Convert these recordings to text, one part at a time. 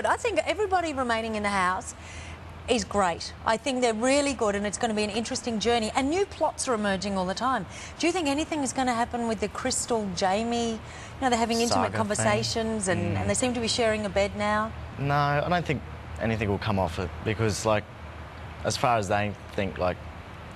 But I think everybody remaining in the house is great. I think they're really good, and it's going to be an interesting journey. And new plots are emerging all the time. Do you think anything is going to happen with the Crystal, Jamie? You know, they're having intimate conversations and they seem to be sharing a bed now. No, I don't think anything will come off it because, like, as far as they think, like,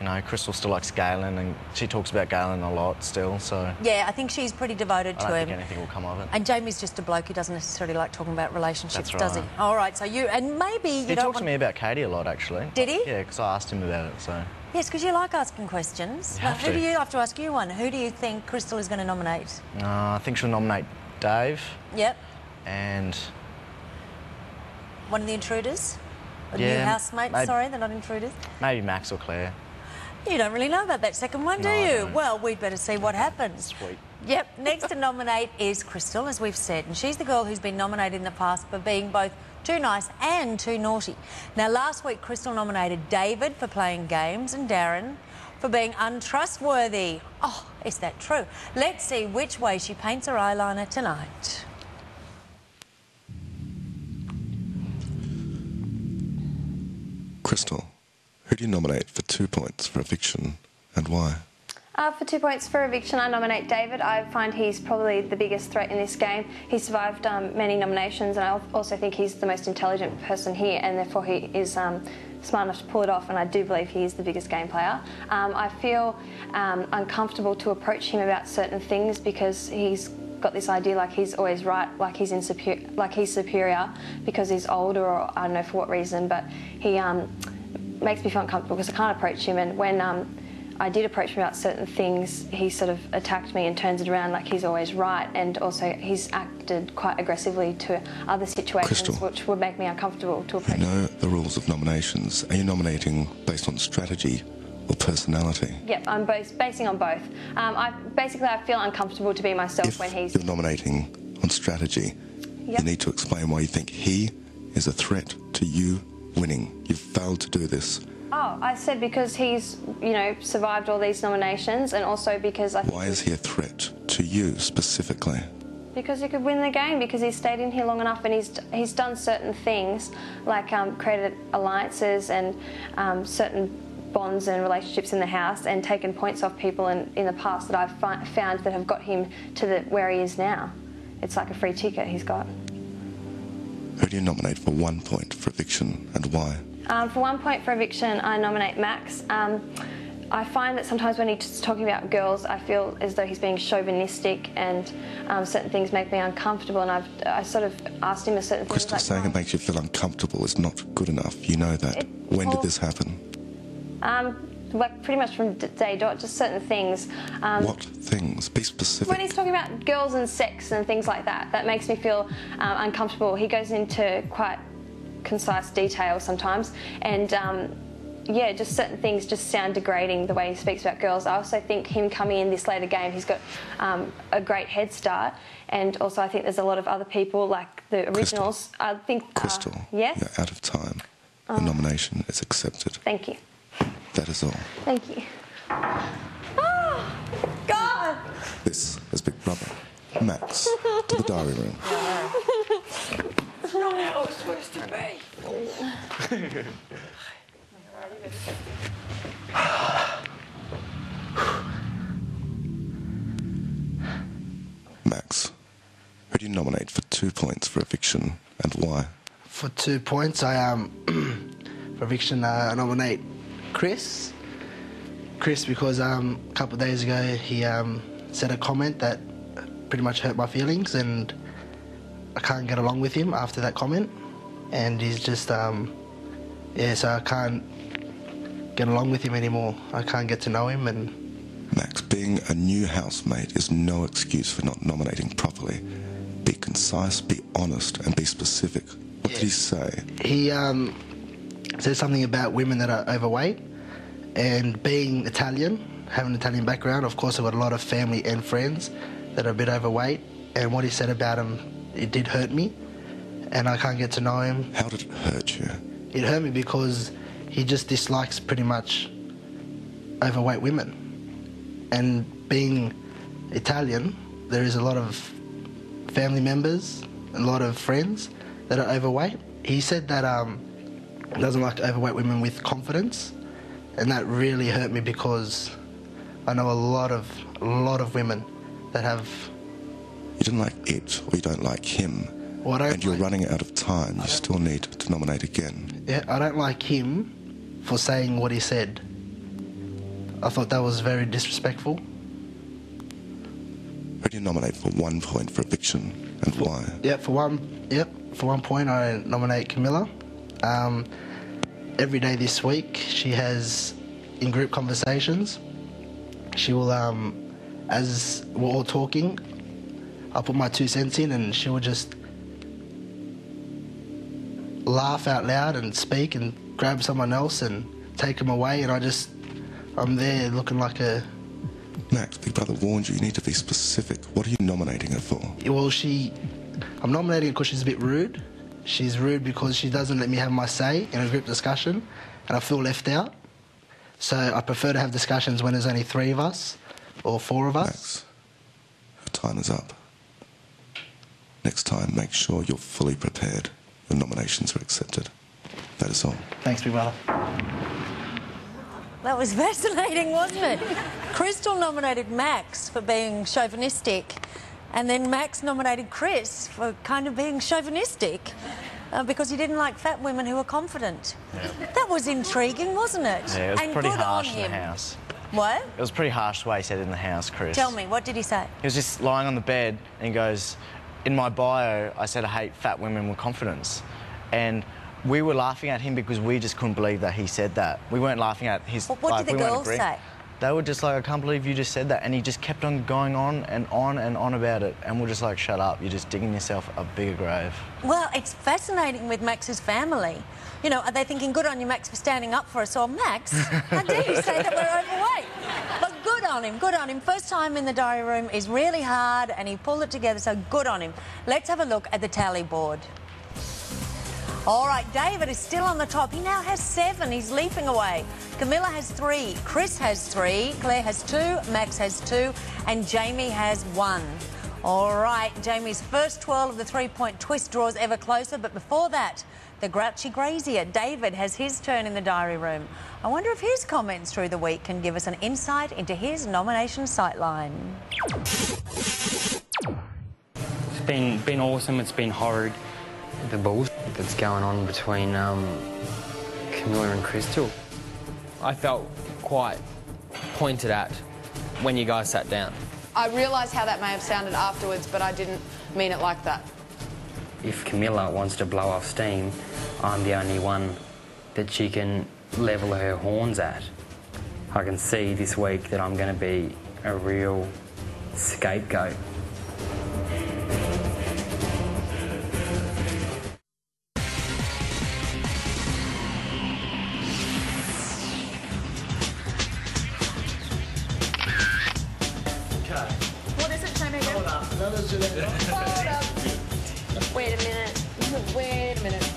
you know, Crystal still likes Galen and she talks about Galen a lot still, so... Yeah, I think she's pretty devoted to him. I don't think anything will come of it. And Jamie's just a bloke who doesn't necessarily like talking about relationships, That's does he? right. All right, so you... And maybe you He talked to me about Katie a lot, actually. Did he? Yeah, because I asked him about it, so... Yes, because you like asking questions. You have to. Who do you... I have to ask you one. Who do you think Crystal is going to nominate? I think she'll nominate Dave. Yep. And... One of the intruders? New housemates, maybe, sorry, they're not intruders. Maybe Max or Claire. You don't really know about that second one, do No, I you? don't. Well, we'd better see what happens. Sweet. Yep, next to nominate is Crystal, as we've said, and she's the girl who's been nominated in the past for being both too nice and too naughty. Now, last week, Crystal nominated David for playing games and Darren for being untrustworthy. Oh, is that true? Let's see which way she paints her eyeliner tonight. Crystal, who do you nominate for 2 points for eviction and why? For 2 points for eviction, I nominate David. I find he's probably the biggest threat in this game. He survived many nominations, and I also think he's the most intelligent person here, and therefore he is smart enough to pull it off, and I do believe he is the biggest game player. I feel uncomfortable to approach him about certain things because he's got this idea like he's always right, like he's superior because he's older, or I don't know for what reason, but he makes me feel uncomfortable because I can't approach him, and when I did approach him about certain things, he sort of attacked me and turns it around like he's always right, and also he's acted quite aggressively to other situations, Crystal, which would make me uncomfortable to approach him. You know the rules of nominations. Are you nominating based on strategy or personality? Yep, I'm basing on both. Basically, I feel uncomfortable to be myself when he's... If you're nominating on strategy, Yep. you need to explain why you think he is a threat to you winning. You've failed to do this. Oh, I said because he's, you know, survived all these nominations, and also because I think... Why is he a threat to you specifically? Because he could win the game, because he's stayed in here long enough, and he's done certain things, like created alliances and certain bonds and relationships in the house, and taken points off people in the past that I've found that have got him to where he is now. It's like a free ticket he's got. Who do you nominate for 1 point for eviction and why? For 1 point for eviction, I nominate Max. I find that sometimes when he's talking about girls, I feel as though he's being chauvinistic, and certain things make me uncomfortable, and I sort of asked him a certain thing. Crystal, saying it makes you feel uncomfortable is not good enough. You know that. When did this happen? Like pretty much from day dot, just certain things. What things? Be specific. When he's talking about girls and sex and things like that, that makes me feel uncomfortable. He goes into quite concise detail sometimes, and yeah, just certain things just sound degrading the way he speaks about girls. I also think him coming in this later game, he's got a great head start, and also I think there's a lot of other people like the originals. Crystal. I think. Crystal, yes. you're out of time. The nomination is accepted. Thank you. That is all. Thank you. Oh, God! This is Big Brother. Max, to the diary room. It's not how it's supposed to be. Max, who do you nominate for 2 points for eviction and why? For 2 points, for eviction, I nominate Chris. Chris, because a couple of days ago he said a comment that pretty much hurt my feelings, and I can't get along with him after that comment. And he's just, yeah, so I can't get along with him anymore. I can't get to know him. And Max, being a new housemate is no excuse for not nominating properly. Be concise, be honest, and be specific. What did he say? He said something about women that are overweight, and being Italian, having an Italian background, of course I've got a lot of family and friends that are a bit overweight, and what he said about him, it did hurt me, and I can't get to know him. How did it hurt you? It hurt me because he just dislikes pretty much overweight women. And being Italian, there is a lot of family members, a lot of friends that are overweight. He said that he doesn't like overweight women with confidence, and that really hurt me because I know a lot of women that have... You didn't like it, or you don't like him, and you're running out of time. You still need to nominate again. Yeah, I don't like him for saying what he said. I thought that was very disrespectful. Who do you nominate for 1 point for eviction, and why? For 1 point I nominate Camilla. Every day this week she has, in group conversations, she will, as we're all talking, I'll put my 2 cents in and she will just laugh out loud and speak and grab someone else and take them away, and I'm there looking like a... Max, Big Brother warned you, you need to be specific. What are you nominating her for? Well, I'm nominating her because she's a bit rude. She's rude because she doesn't let me have my say in a group discussion, and I feel left out. So I prefer to have discussions when there's only 3 of us or 4 of us. Max, your time is up. Next time, make sure you're fully prepared. Your nominations are accepted. That is all. Thanks, Big Brother. That was fascinating, wasn't it? Crystal nominated Max for being chauvinistic, and then Max nominated Chris for kind of being chauvinistic because he didn't like fat women who were confident. Yeah. That was intriguing, wasn't it? Yeah, it was and pretty good harsh on in him. the house. What? It was pretty harsh the way he said it in the house, Chris. Tell me, what did he say? He was just lying on the bed and he goes, in my bio, I said I hate fat women with confidence. And we were laughing at him because we just couldn't believe that he said that. We weren't laughing at his... Well, what did the girls say? They were just like, I can't believe you just said that. And he just kept on going on and on and on about it. And we're just like, shut up, you're just digging yourself a bigger grave. Well, it's fascinating with Max's family. You know, are they thinking, good on you, Max, for standing up for us? Or, Max, how dare you say that we're overweight? But good on him, good on him. First time in the diary room is really hard and he pulled it together, so good on him. Let's have a look at the tally board. All right, David is still on the top. He now has 7. He's leaping away. Camilla has 3. Chris has 3. Claire has 2. Max has 2. And Jamie has 1. All right, Jamie's first twirl of the 3-point twist draws ever closer. But before that, the grouchy grazier, David, has his turn in the diary room. I wonder if his comments through the week can give us an insight into his nomination sightline. It's been awesome. It's been horrid. The bullshit that's going on between Camilla and Crystal. I felt quite pointed at when you guys sat down. I realise how that may have sounded afterwards, but I didn't mean it like that. If Camilla wants to blow off steam, I'm the only one that she can level her horns at. I can see this week that I'm going to be a real scapegoat. What is it, Jamie? Hold up. Hold up. Wait a minute. Wait a minute.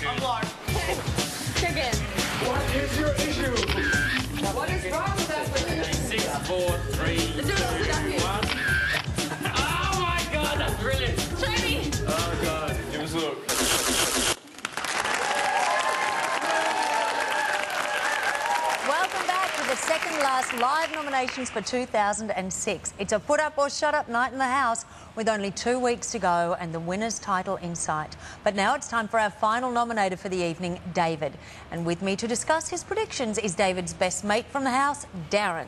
I'm locked. Again. What is your issue? What is wrong with that women? 6, 4, 3, 2, 1. Oh my God, that's brilliant. Jamie! Oh God, give us a look. Welcome back to the second last live nominations for 2006. It's a put up or shut up night in the house with only 2 weeks to go and the winner's title in sight. But now it's time for our final nominator for the evening, David. And with me to discuss his predictions is David's best mate from the house, Darren.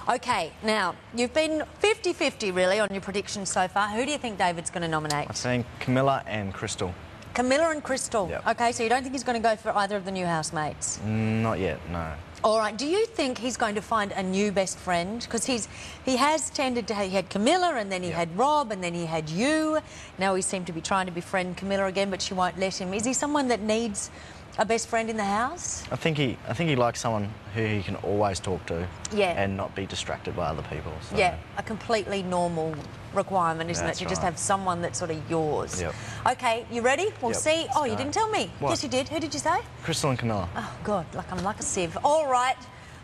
OK, now, you've been 50-50 really on your predictions so far. Who do you think David's going to nominate? I'm saying Camilla and Crystal. Camilla and Crystal. Yep. OK, so you don't think he's going to go for either of the new housemates? Not yet, no. All right, do you think he's going to find a new best friend? Because he has tended to... He had Camilla and then he had Rob and then he had you. Now he seemed to be trying to befriend Camilla again, but she won't let him. Is he someone that needs a best friend in the house? I think he likes someone who he can always talk to and not be distracted by other people. So. Yeah, a completely normal requirement, isn't it? To just have someone that's sort of yours. Yep. OK, you ready? We'll see. Oh, you didn't tell me. What? Yes, you did. Who did you say? Crystal and Camilla. Oh, God, I'm like a sieve. All right,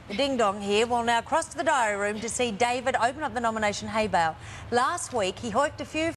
The ding-dong here will now cross to the diary room to see David open up the nomination hay bale. Last week, he hoiked a few